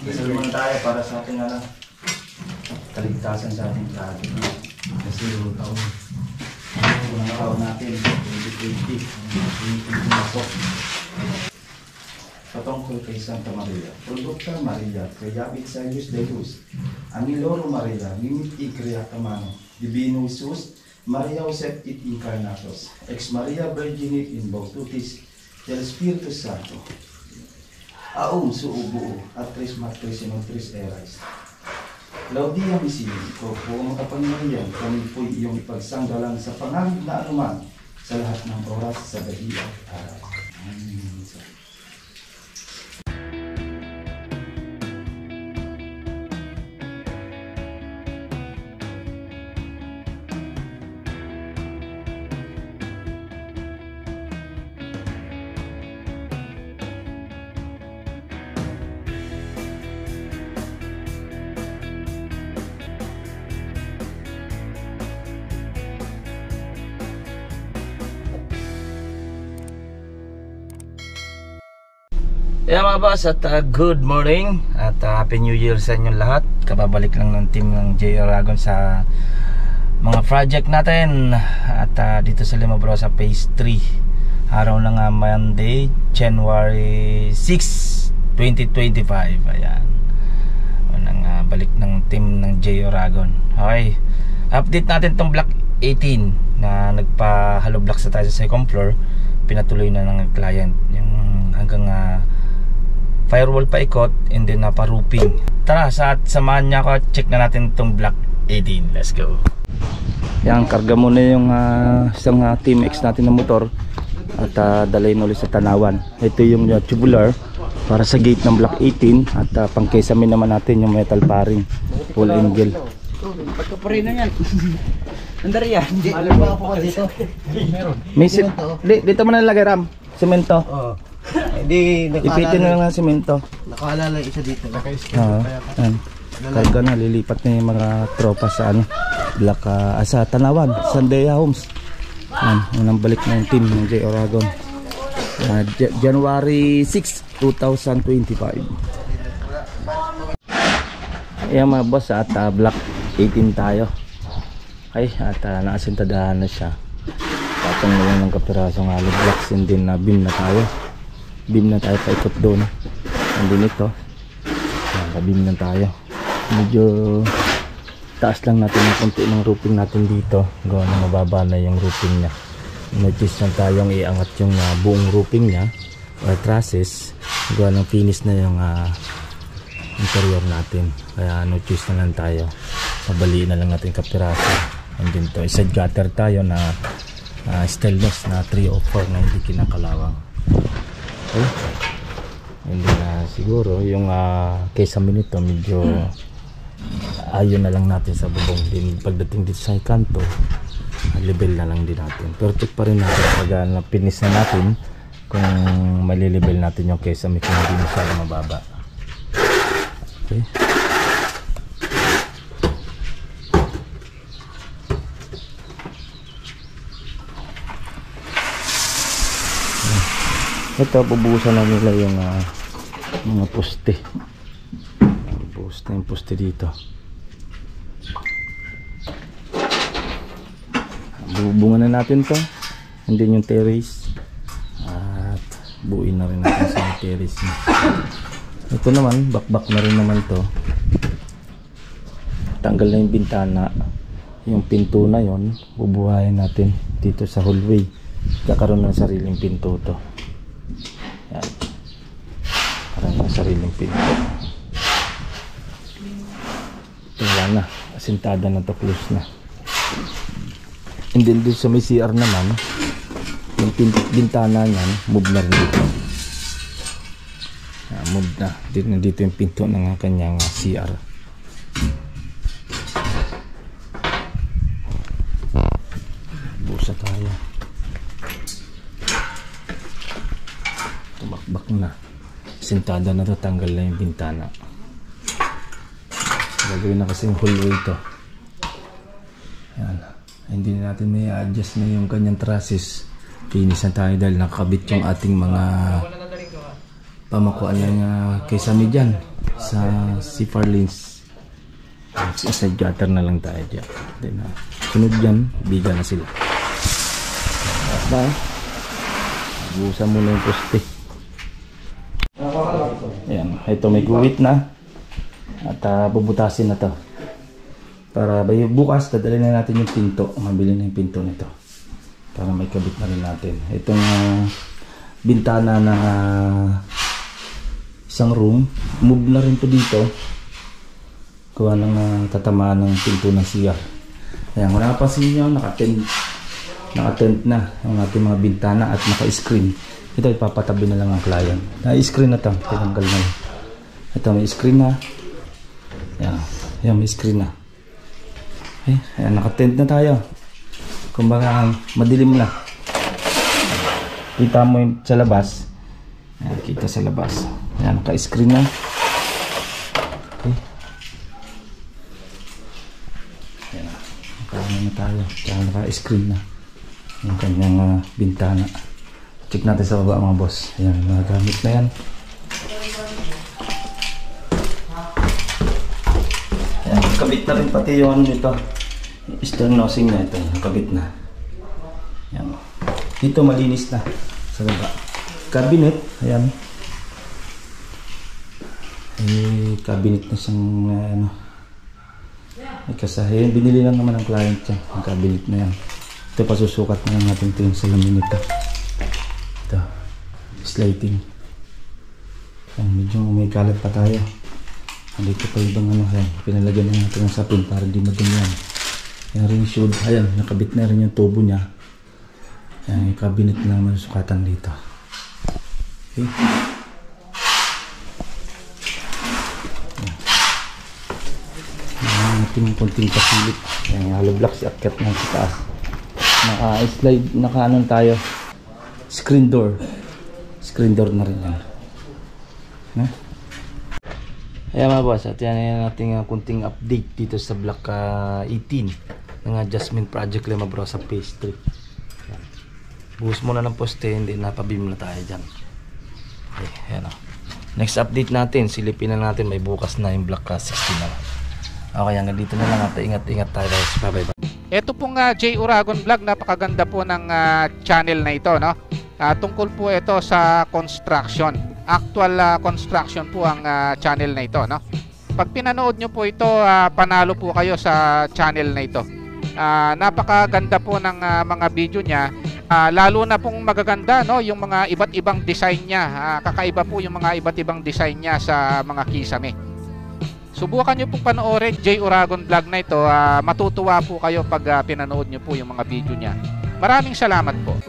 Dasal muna tayo para sa ating kaligtasan sa ating lahat. Kasi unang araw natin, 2020, ako. Patungkol kay Santa Maria, Produkta Maria, Kayabit sa Diyos de Luz, Amiloro Maria, Mimit Igreata Mano, Divino Jesus, Maria Josep it Incarnatus, Ex Maria Virginit in Baututis, del Espiritu Santo, Aum Suubuo, at Tres Matris in Tres Erais. Laudia Misili, ko po mga kapangyarihan, kami po'y iyong ipagsanggalang sa pangalig na anuman sa lahat ng oras sa gabi at araw. Amen. Yeah mga boss, at good morning at Happy New Year sa inyong lahat. Kababalik lang ng team ng J. Aragon sa mga project natin. At dito sa Limabrosa Phase 3, araw na nga Monday, January 6, 2025. Ayan, unang balik ng team ng J. Aragon. Okay, update natin tong block 18 na nagpa-hollow block sa tayo sa second floor. Pinatuloy na ng client yung hanggang firewall pa ikot and then pa-roofing. Tara, samahan niya ako, check na natin itong block 18. Let's go. Yan, karga muna yung isang Team X natin na motor at dalayin ulit sa Tanawan. Ito yung tubular para sa gate ng block 18 at pang-kesamin naman natin yung metal paring full angle. Pagkaparin na yan. Nandari yan. Alam ba ako dito? Meron. May dito mo na nilagay Ram, semento. Oo. Hindi, ipitin na lang ng semento. Nakaalala isa dito. Karga na, lilipat na yung mga tropa sa block sa Tanawan, Sandeya Homes. Unang balik ng team ng J. Aragon. January 6, 2025. Ayan mga boss, at block 18 tayo. Ay, at naasintadahan na siya. Patong na lang ng kapirasong hollow blocks and then beam na tayo. Beam na tayo paikot doon. And then ito, beam na tayo. Medyo taas lang natin yung konti ng roofing natin dito. Gawa na mababa na yung roofing nya. Notice lang tayong iangat yung buong roofing nya or trusses. Gawa ng finish na yung interior natin. Kaya notice na lang tayo. Pabaliin na lang natin kapiraso. And then to, side gutter tayo na stainless na 304 na hindi kinakalawang. Okay. And then siguro yung kesame nito medyo ayon na lang natin sa bubong. Din pagdating dito sa kanto, level na lang din natin. Pero check pa rin natin pag finish na natin kung malilibel natin yung kesame kung hindi masyado mababa. Okay. Ito, bubuhusan na nila yung mga poste. Bubuhusan na yung poste dito. Bubungan na natin to. And then yung terrace. At buuin na rin natin sa terrace. Ito naman, bakbak na rin naman to. Tanggal na yung bintana. Yung pinto na yon, bubuhayin natin dito sa hallway. Kakaroon ng sariling pinto to. Yan. Parang may sariling pinto. Wala na. Asintada na to, close na. And then doon sa may CR naman, yung bintana nyan, move na rin dito. Move na. Dito yung pinto ng kanyang CR. Busa tayo. Tumakbak na. Sintada na to, tanggal na yung bintana. Gagawin na kasi yung hallway to. Yan. Hindi na natin may adjust na yung kanyang trusses. Finish na tayo dahil nakakabit yung ating mga pamakuan ng kesame dyan. sa Farlins. Side gutter na lang tayo dyan. Then, sunod dyan, biga na sila. Basta, buusan muna yung poste. Ayan, ito may guwit na. At bubutasin na to. Para bukas, dadalhin na natin yung pinto. Mabili na yung pinto nito. Para may kabit na rin natin. Itong bintana na isang room. Move na rin to dito. Kuha ng tatamaan ng pinto ng CR. Ayan, kung napapansin nyo, naka-tent na ang ating mga bintana at naka-screen. Ito ipapatabi na lang ang client. Na-screen na ito. Tinanggal na yun. Ito may screen na. Ayan, may screen na. Okay, ayan, naka-tent na tayo. Kumbaga, madilim na. Kita mo yung sa labas. Ayan, kita sa labas. Ayan, naka-screen na. Okay. Ayan, naka-ano na tayo. Ayan, naka-screen na. Yung kanyang bintana. Check natin sa baba mga boss. Ayan, mga gamit na yan. Ayan, kabit na rin pati yung ano nito. Stern nosing na ito. Nakabit na. Ayan. Dito malinis na sa baba. Cabinet. Ayan. Cabinet na siyang ano. May kasahin. Binili lang naman ng client yan. Ang cabinet na yan. Ito pasusukat na natin ito yung salamin nito. Ito. Slating. Ayan. Medyo may kalat pa tayo. Dito pa ibang ano. Ayan. Pinalagyan na natin ng sapin para di madumi yan. Ayan rin should. Ayan. Nakabit na rin yung tubo niya. Ayan. Yung cabinet na naman sukatan dito. Okay. Ayan. Ating konting pasilip. Ayan. Hollow blocks. Akyat na sa taas. Naka-slide. Naka-anon tayo. Screen door. Screen door na rin yan. Ayan mga boss, at yan natin kunting update dito sa block 18 ng adjustment project Lema Brosa phase 3. Ayan. Buhos muna ng poste, hindi napabim na tayo dyan. Okay, ayan o. Next update natin, silipin na natin, may bukas na yung block 16 na lang. Okay, hanggang dito na lang at ingat-ingat tayo guys. Bye bye. Ito pong J. Uragon Vlog, napakaganda po ng channel na ito, no? Tungkol po ito sa construction. Actual construction po ang channel na ito, no? Pag pinanood nyo po ito, panalo po kayo sa channel na ito. Napakaganda po ng mga video niya. Lalo na pong magaganda, no, yung mga iba't ibang design niya. Kakaiba po yung mga iba't ibang design niya sa mga kisame. Subukan nyo pong panoorin J. Uragon Vlog na ito. Matutuwa po kayo pag pinanood nyo po yung mga video niya. Maraming salamat po.